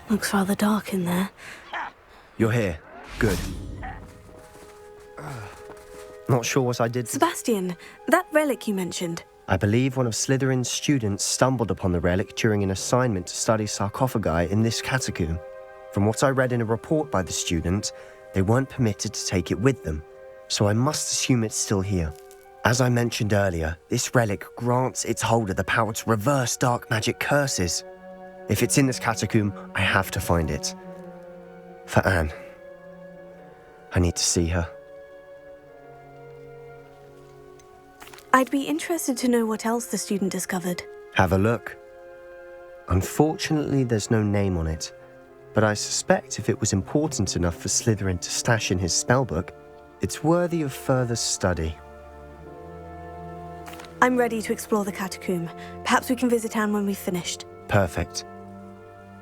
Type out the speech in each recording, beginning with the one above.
Looks rather dark in there. You're here. Good. Not sure what I did. Sebastian, that relic you mentioned. I believe one of Slytherin's students stumbled upon the relic during an assignment to study sarcophagi in this catacomb. From what I read in a report by the student, they weren't permitted to take it with them, so I must assume it's still here. As I mentioned earlier, this relic grants its holder the power to reverse dark magic curses. If it's in this catacomb, I have to find it. For Anne. I need to see her. I'd be interested to know what else the student discovered. Have a look. Unfortunately, there's no name on it, but I suspect if it was important enough for Slytherin to stash in his spellbook, it's worthy of further study. I'm ready to explore the catacomb. Perhaps we can visit Anne when we've finished. Perfect.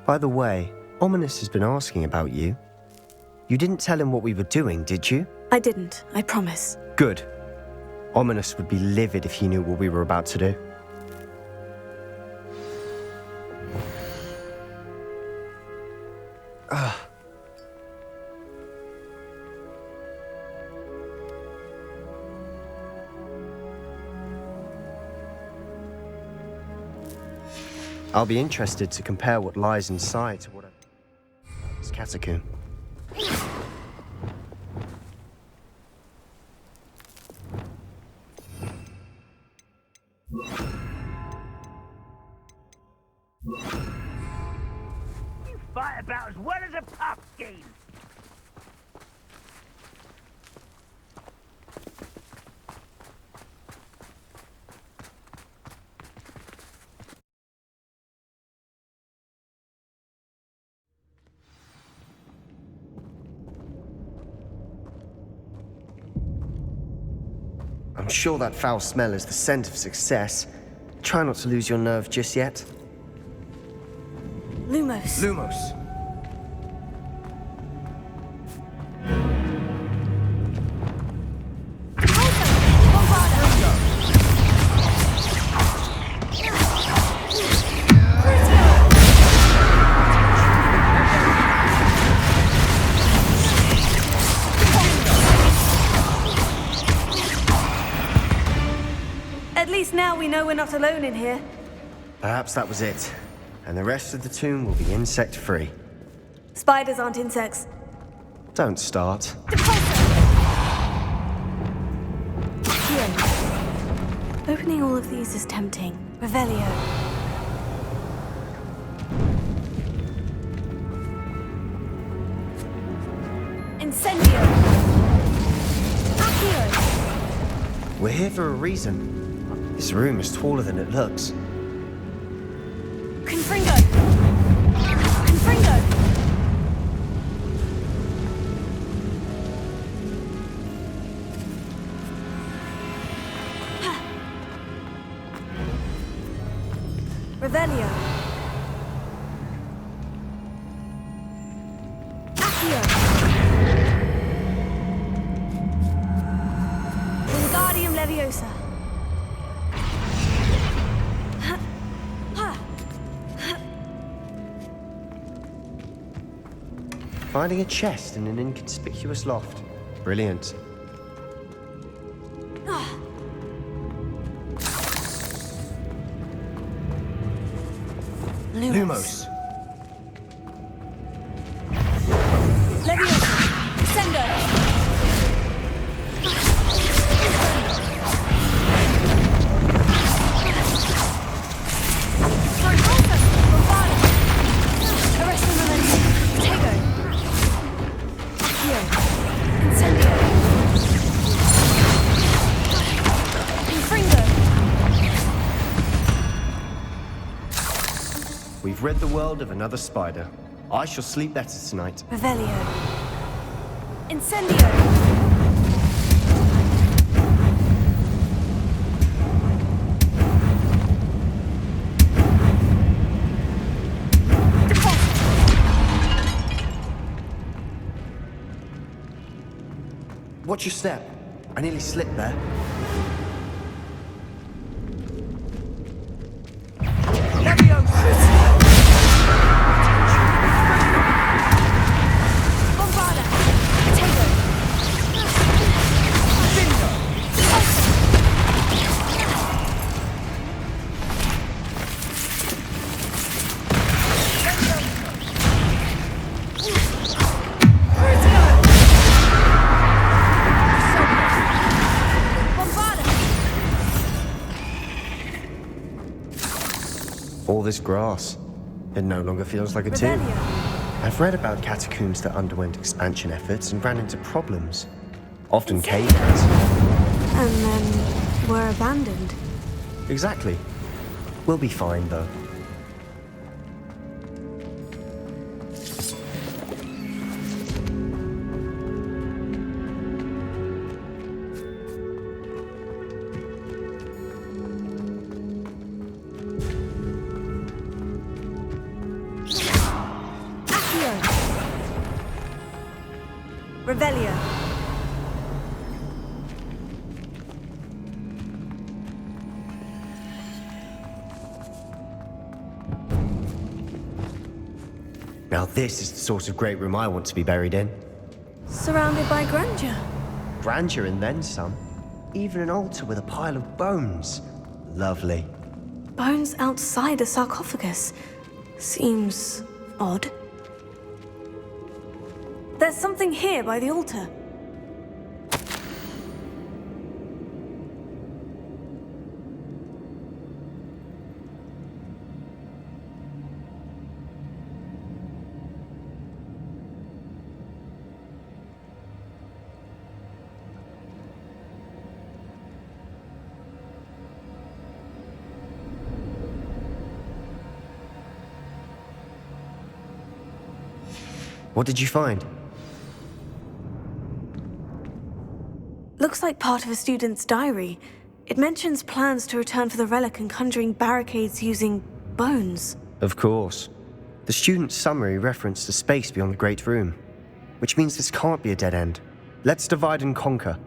By the way, Ominous has been asking about you. You didn't tell him what we were doing, did you? I didn't, I promise. Good. Ominous would be livid if he knew what we were about to do. I'll be interested to compare what lies inside to what this catacomb. You fight about as well as a pumpkin. I'm sure that foul smell is the scent of success. Try not to lose your nerve just yet. Lumos. Lumos. At least now we know we're not alone in here. Perhaps that was it. And the rest of the tomb will be insect-free. Spiders aren't insects. Don't start. Here. Opening all of these is tempting. Revelio. Incendio. Accio. We're here for a reason. This room is taller than it looks. Confringo. Confringo. Revelio. Accio. Wingardium Leviosa. Finding a chest in an inconspicuous loft. Brilliant. Lumos. Leviosa. Sendo. We've rid the world of another spider. I shall sleep better tonight. Revelio. Incendio. Watch your step. I nearly slipped there. All this grass. It no longer feels like a tomb. Revelio. I've read about catacombs that underwent expansion efforts and ran into problems. Often cave-ins. And then were abandoned. Exactly. We'll be fine, though. Revelio. Now this is the sort of great room I want to be buried in. Surrounded by grandeur. Grandeur and then some. Even an altar with a pile of bones. Lovely. Bones outside a sarcophagus. Seems odd. There's something here by the altar. What did you find? Looks like part of a student's diary. It mentions plans to return for the relic and conjuring barricades using bones. Of course. The student's summary referenced a space beyond the Great Room, which means this can't be a dead end. Let's divide and conquer.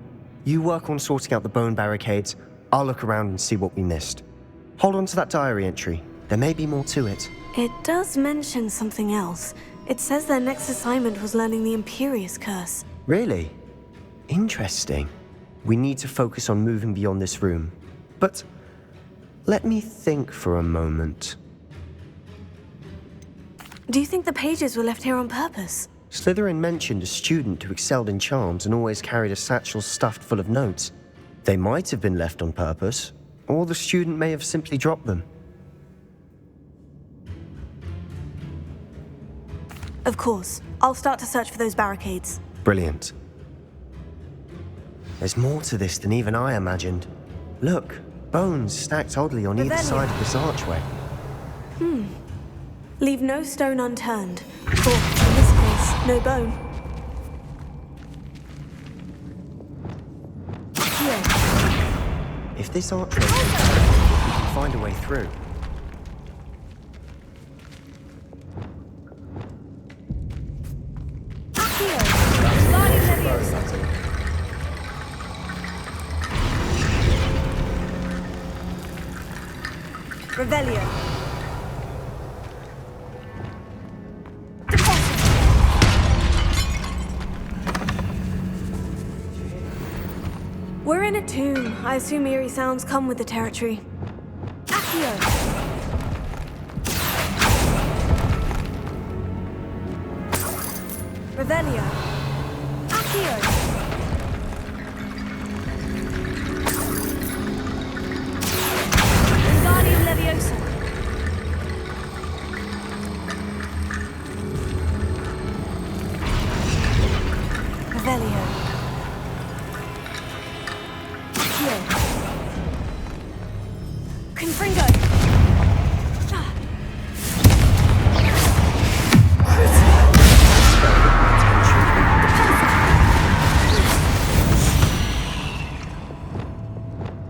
You work on sorting out the bone barricades, I'll look around and see what we missed. Hold on to that diary entry. There may be more to it. It does mention something else. It says their next assignment was learning the Imperious Curse. Really? Interesting. We need to focus on moving beyond this room. But let me think for a moment. Do you think the pages were left here on purpose? Slytherin mentioned a student who excelled in charms and always carried a satchel stuffed full of notes. They might have been left on purpose, or the student may have simply dropped them. Of course. I'll start to search for those barricades. Brilliant. There's more to this than even I imagined. Look, bones stacked oddly on either Revelio. side of this archway. Leave no stone unturned. Or, in this case, no bone. Here. If this archway is we can find a way through. Revelio. We're in a tomb. I assume eerie sounds come with the territory. Accio. Revelio. Accio. Wingardium Leviosa. Revelio. Accio. Confringo.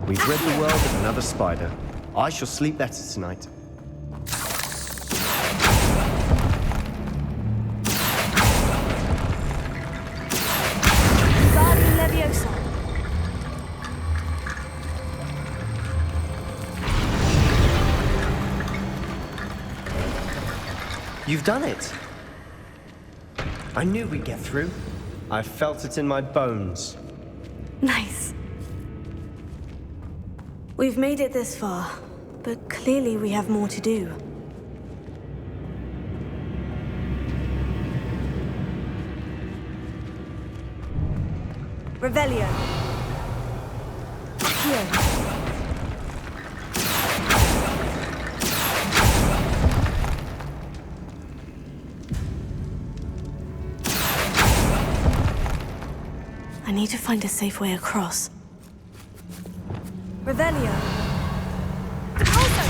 We've rid the world of another spider. I shall sleep better tonight. Wingardium Leviosa. You've done it! I knew we'd get through. I felt it in my bones. Nice. We've made it this far, but clearly we have more to do. Revelio. Accio. need to find a safe way across. Revelio. Depulso!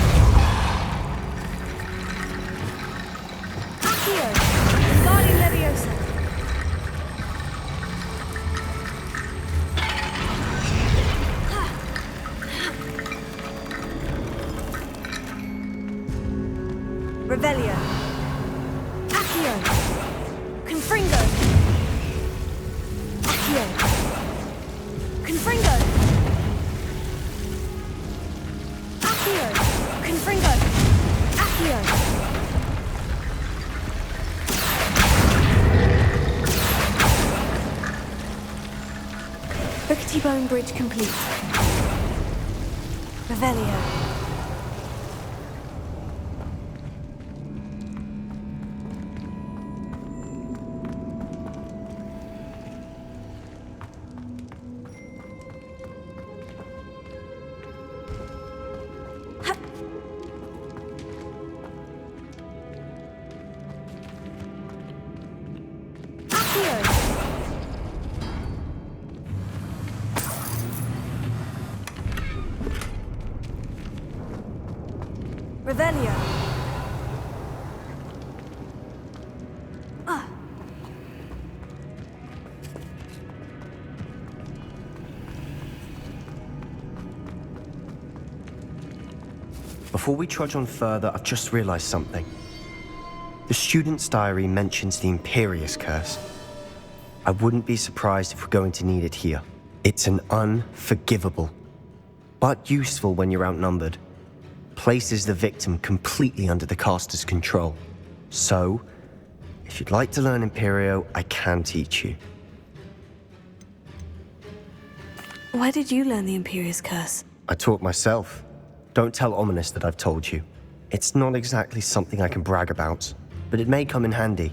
Accio! Guardian Leviosa! Revelio. Accio. Confringo. Accio. Confringo. Accio. Confringo. Accio. Rickety Bone Bridge complete. Revelio. Revelio. Before we trudge on further, I've just realized something. The student's diary mentions the Imperious Curse. I wouldn't be surprised if we're going to need it here. It's an unforgivable, but useful when you're outnumbered. Places the victim completely under the caster's control. So, if you'd like to learn Imperio, I can teach you. Where did you learn the Imperious Curse? I taught myself. Don't tell Ominous that I've told you. It's not exactly something I can brag about, but it may come in handy.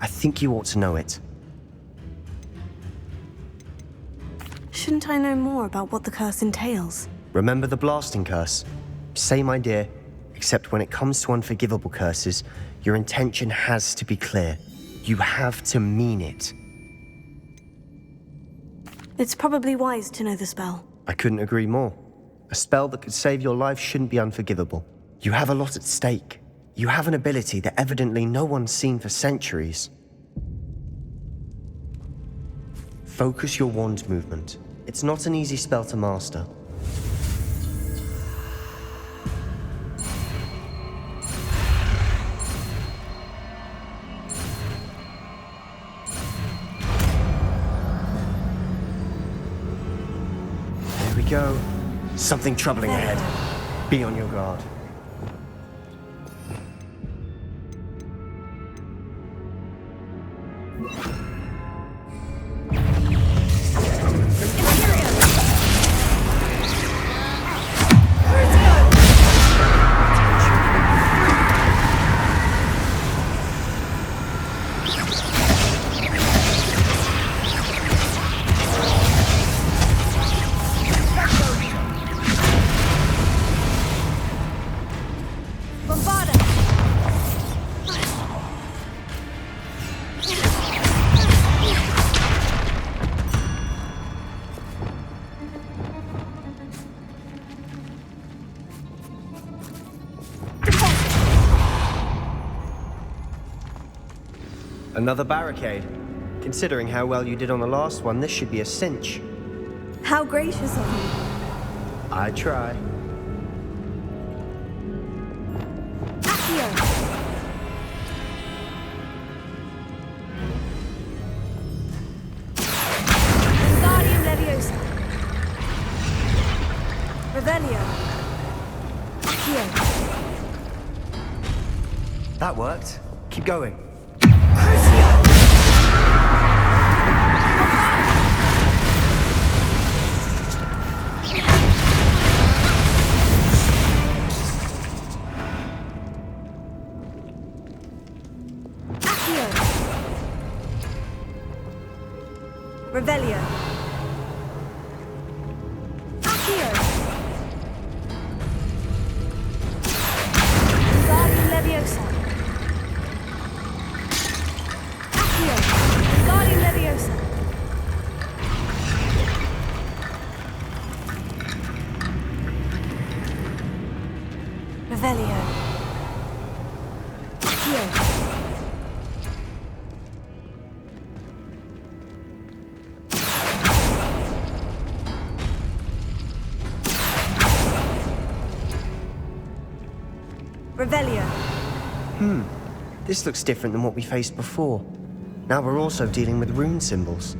I think you ought to know it. Shouldn't I know more about what the curse entails? Remember the blasting curse? Same idea, except when it comes to unforgivable curses, your intention has to be clear. You have to mean it. It's probably wise to know the spell. I couldn't agree more. A spell that could save your life shouldn't be unforgivable. You have a lot at stake. You have an ability that evidently no one's seen for centuries. Focus your wand movement. It's not an easy spell to master. There we go. Something troubling ahead. Be on your guard. Another barricade. Considering how well you did on the last one, this should be a cinch. How gracious of you. I try. Accio. Wingardium Leviosa. Revelio. Accio. That worked. Keep going. Revelio. Accio. Wingardium Leviosa. Accio. Wingardium Leviosa. Accio. Revelio. This looks different than what we faced before. Now we're also dealing with rune symbols.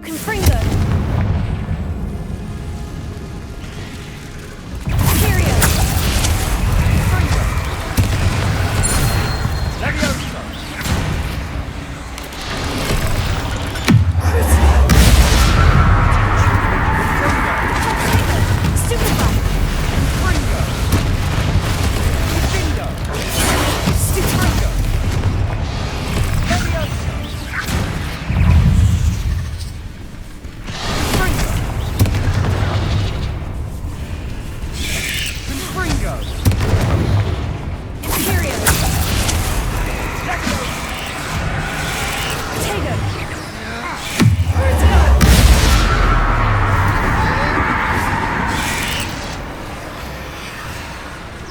Confringo. Tyrio. Levioso! Stupefy. Confringo! Confringo! Stupefy. Levioso! Confringo! Imperio. Levioso! Tego. Vertigo.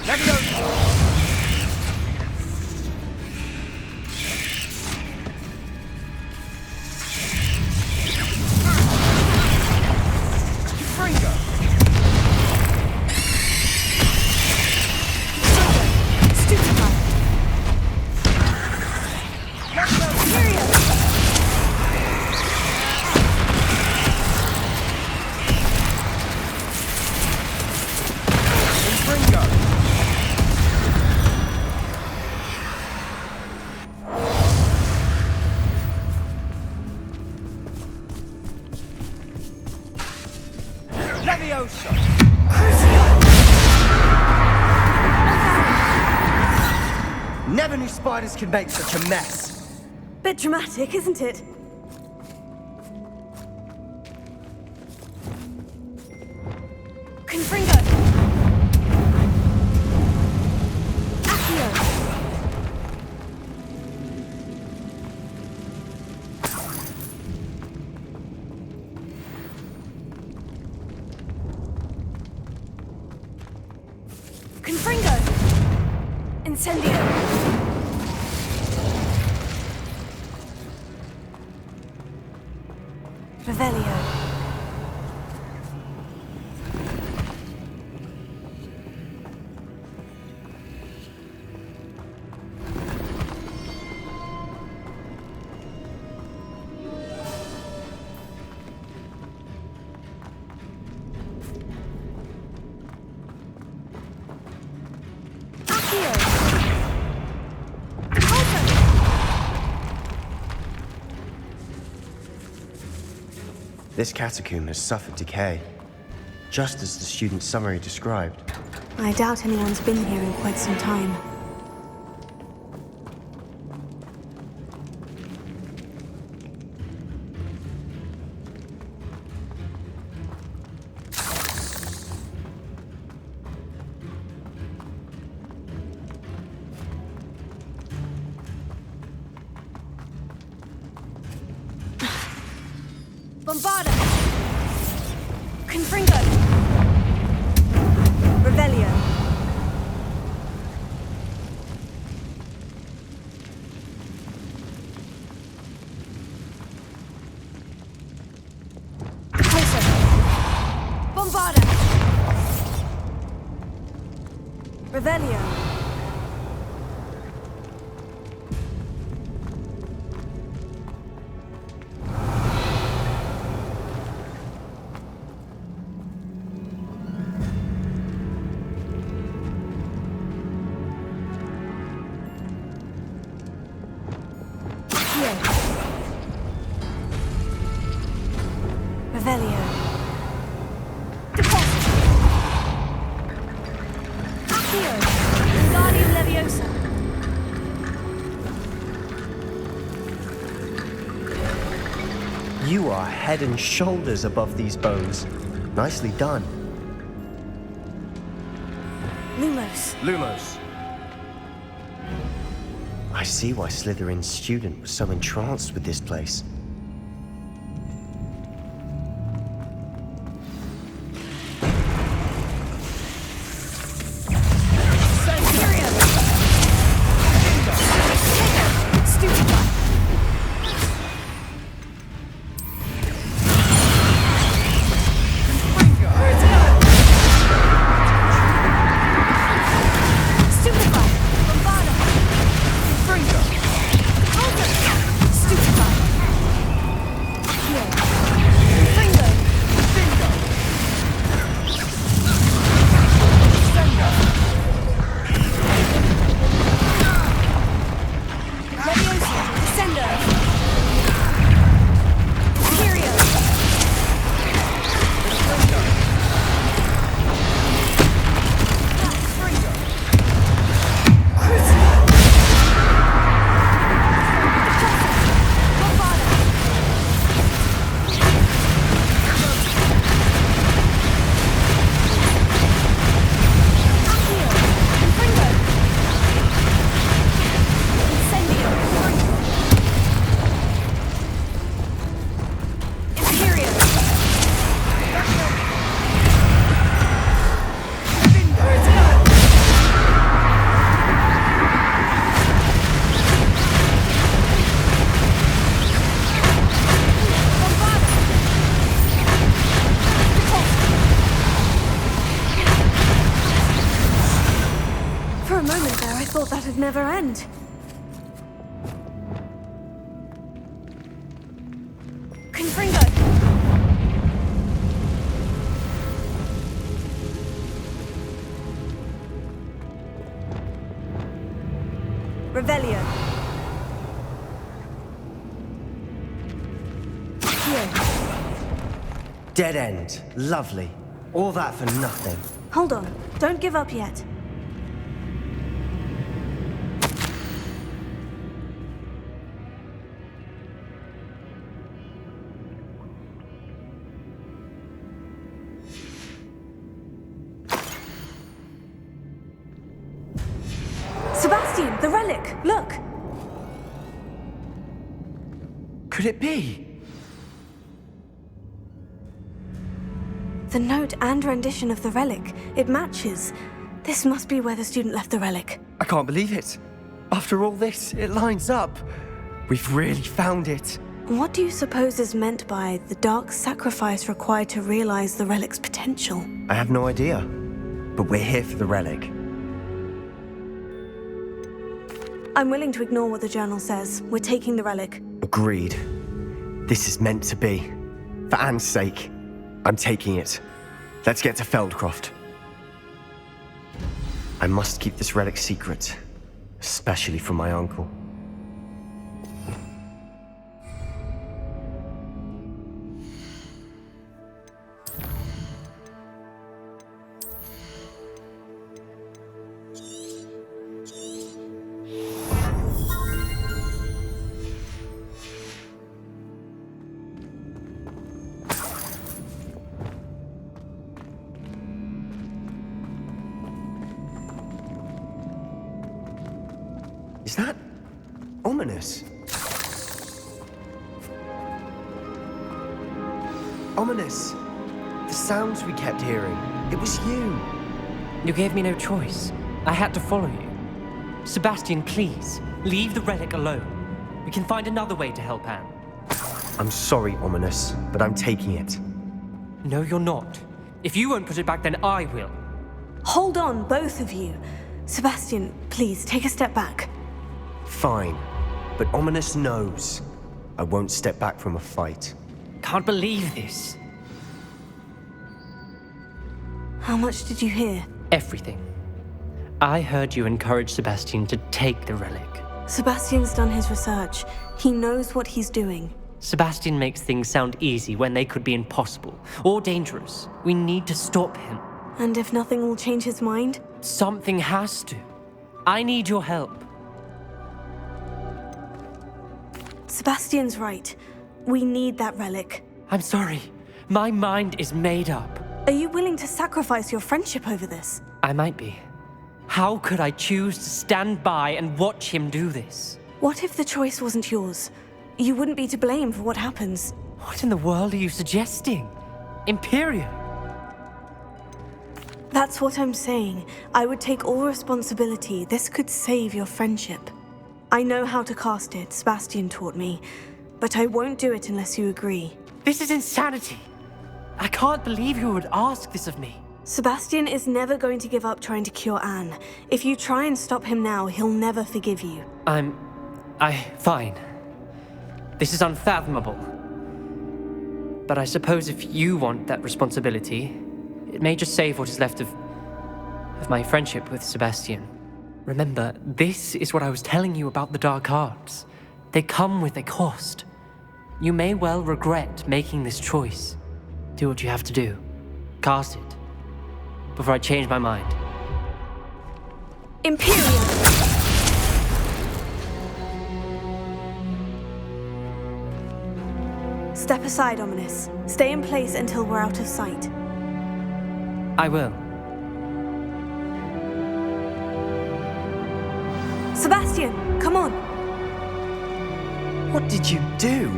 Levioso! Confringo! Stupefy. Levioso! Imperio. Confringo! Levioso! Never knew spiders could make such a mess. Bit dramatic, isn't it? Confringo. Accio. Confringo. Incendio. Revelio. Accio. Alto. This catacomb has suffered decay, just as the student's summary described. I doubt anyone's been here in quite some time. Bombarda! Confringo! Revelio! Closer! Bombarda! Revelio! Revelio. Deposit. Accio. Wingardium Leviosa. You are head and shoulders above these bones. Nicely done. Lumos. Lumos. I see why Slytherin's student was so entranced with this place. Never end. Confringo! Revelio. Dead end. Lovely. All that for nothing. Hold on. Don't give up yet. Sebastian, the relic! Look! Could it be? The note and rendition of the relic. It matches. This must be where the student left the relic. I can't believe it. After all this, it lines up. We've really found it. What do you suppose is meant by the dark sacrifice required to realize the relic's potential? I have no idea. But we're here for the relic. I'm willing to ignore what the journal says. We're taking the relic. Agreed. This is meant to be. For Anne's sake, I'm taking it. Let's get to Feldcroft. I must keep this relic secret, especially from my uncle. Is that ominous? Ominous! The sounds we kept hearing. It was you. You gave me no choice. I had to follow you. Sebastian, please, leave the relic alone. We can find another way to help Anne. I'm sorry, Ominous, but I'm taking it. No, you're not. If you won't put it back, then I will. Hold on, both of you. Sebastian, please, take a step back. Fine, but Ominous knows I won't step back from a fight. Can't believe this. How much did you hear? Everything. I heard you encourage Sebastian to take the relic. Sebastian's done his research. He knows what he's doing. Sebastian makes things sound easy when they could be impossible or dangerous. We need to stop him. And if nothing will change his mind? Something has to. I need your help. Sebastian's right. We need that relic. I'm sorry. My mind is made up. Are you willing to sacrifice your friendship over this? I might be. How could I choose to stand by and watch him do this? What if the choice wasn't yours? You wouldn't be to blame for what happens. What in the world are you suggesting? Imperio? That's what I'm saying. I would take all responsibility. This could save your friendship. I know how to cast it, Sebastian taught me, but I won't do it unless you agree. This is insanity. I can't believe you would ask this of me. Sebastian is never going to give up trying to cure Anne. If you try and stop him now, he'll never forgive you. Fine. This is unfathomable. But I suppose if you want that responsibility, it may just save what is left of my friendship with Sebastian. Remember, this is what I was telling you about the dark arts. They come with a cost. You may well regret making this choice. Do what you have to do. Cast it. Before I change my mind. Imperium! Step aside, Ominous. Stay in place until we're out of sight. I will. Sebastian, come on! What did you do?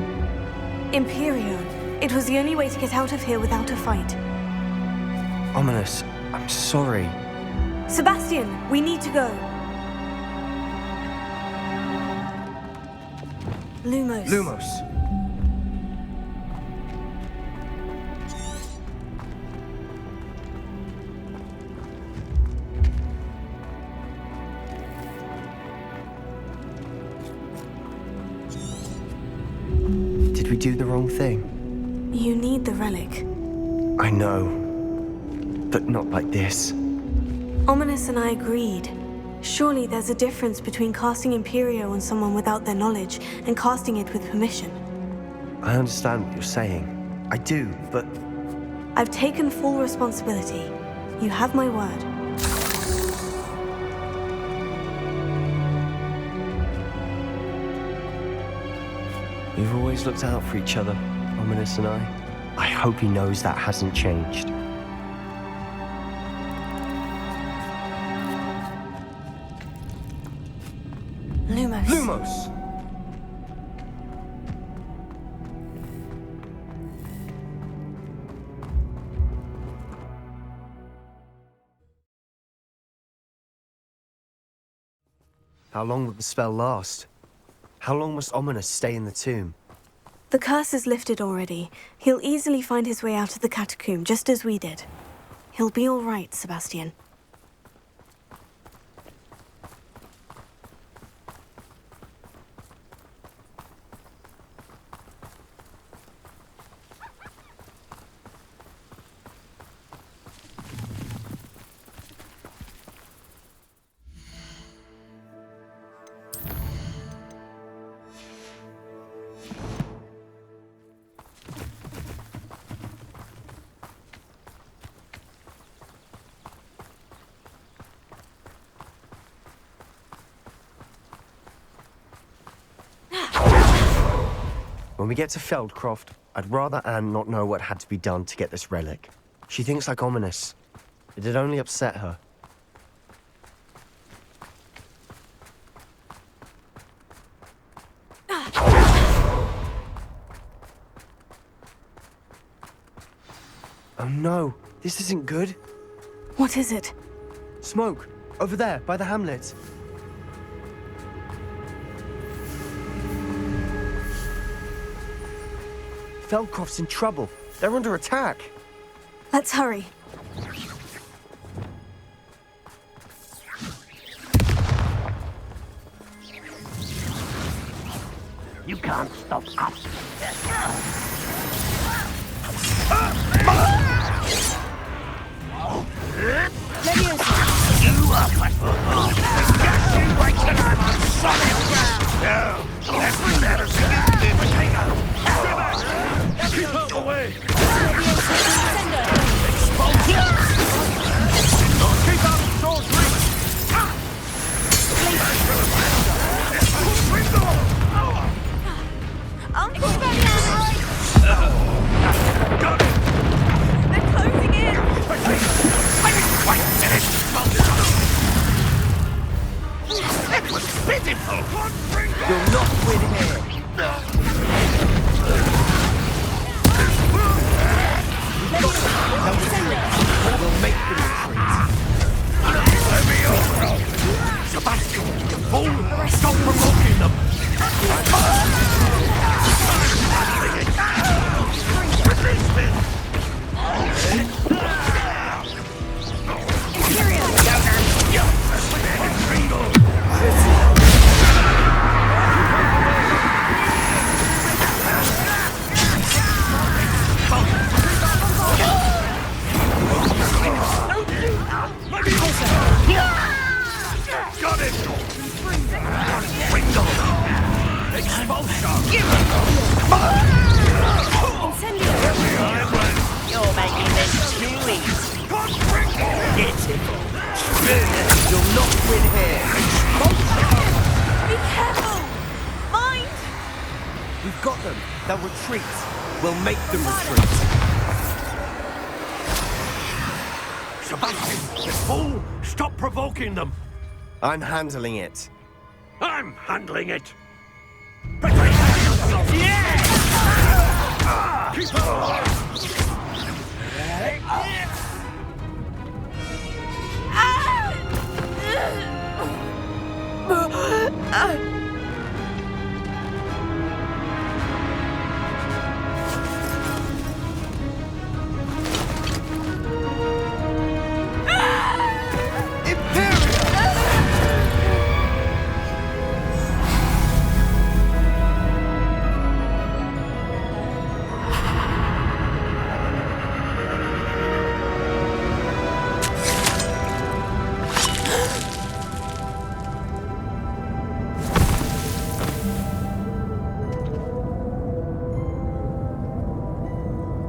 Imperio. It was the only way to get out of here without a fight. Ominous, I'm sorry. Sebastian, we need to go. Lumos. Lumos. Did we do the wrong thing? You need the relic. I know. But not like this. Ominous and I agreed. Surely there's a difference between casting Imperio on someone without their knowledge and casting it with permission. I understand what you're saying. I do, but... I've taken full responsibility. You have my word. We've always looked out for each other, Ominous and I. I hope he knows that hasn't changed. Lumos. Lumos! How long will the spell last? How long must Ominous stay in the tomb? The curse is lifted already. He'll easily find his way out of the catacomb, just as we did. He'll be all right, Sebastian. When we get to Feldcroft, I'd rather Anne not know what had to be done to get this relic. She thinks like Ominous. It'd only upset her. Oh no, this isn't good. What is it? Smoke, over there, by the hamlet. Feldcroft's in trouble. They're under attack. Let's hurry. You can't stop us. You are wait till I'm on solid ground. No, let's never see you potato. Keep out the way. Expulsion. Keep out of sword's reach. Uncle Benny! We'll make them retreat. Let me over. Sebastian, you fool! Stop provoking them! Release me! Got it! Window! Expulsion! You're making this too easy. Beautiful! You'll not win here. Be careful! Mind! We've got them. They'll retreat. We'll make them retreat. Sebastian, you fool! Stop provoking them! I'm handling it. I'm handling it!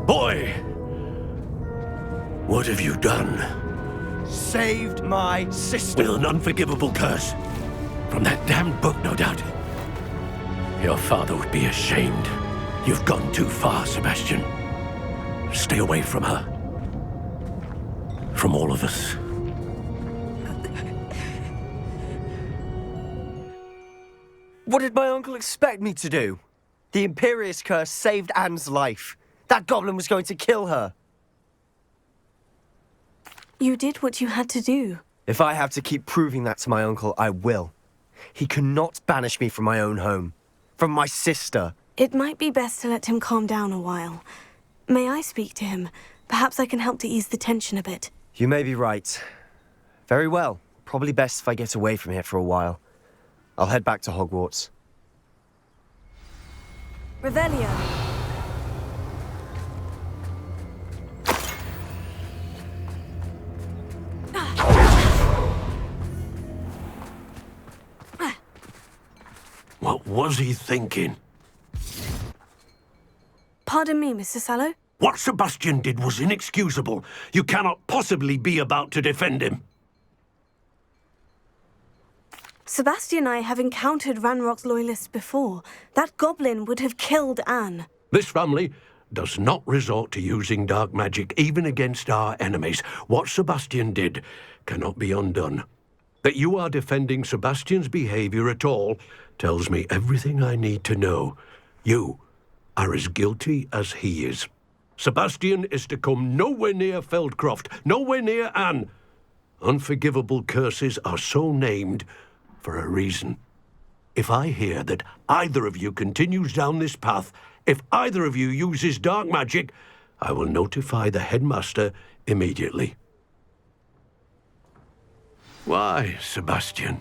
Boy! What have you done? Saved my sister. With an unforgivable curse. From that damned book, no doubt. Your father would be ashamed. You've gone too far, Sebastian. Stay away from her. From all of us. What did my uncle expect me to do? The Imperious Curse saved Anne's life. That goblin was going to kill her. You did what you had to do. If I have to keep proving that to my uncle, I will. He cannot banish me from my own home. From my sister. It might be best to let him calm down a while. May I speak to him? Perhaps I can help to ease the tension a bit. You may be right. Very well. Probably best if I get away from here for a while. I'll head back to Hogwarts. Revelio. What was he thinking? Pardon me, Mr. Sallow? What Sebastian did was inexcusable. You cannot possibly be about to defend him. Sebastian and I have encountered Ranrock's loyalists before. That goblin would have killed Anne. This family does not resort to using dark magic even against our enemies. What Sebastian did cannot be undone. That you are defending Sebastian's behavior at all tells me everything I need to know. You are as guilty as he is. Sebastian is to come nowhere near Feldcroft, nowhere near Anne. Unforgivable curses are so named for a reason. If I hear that either of you continues down this path, if either of you uses dark magic, I will notify the headmaster immediately. Why, Sebastian?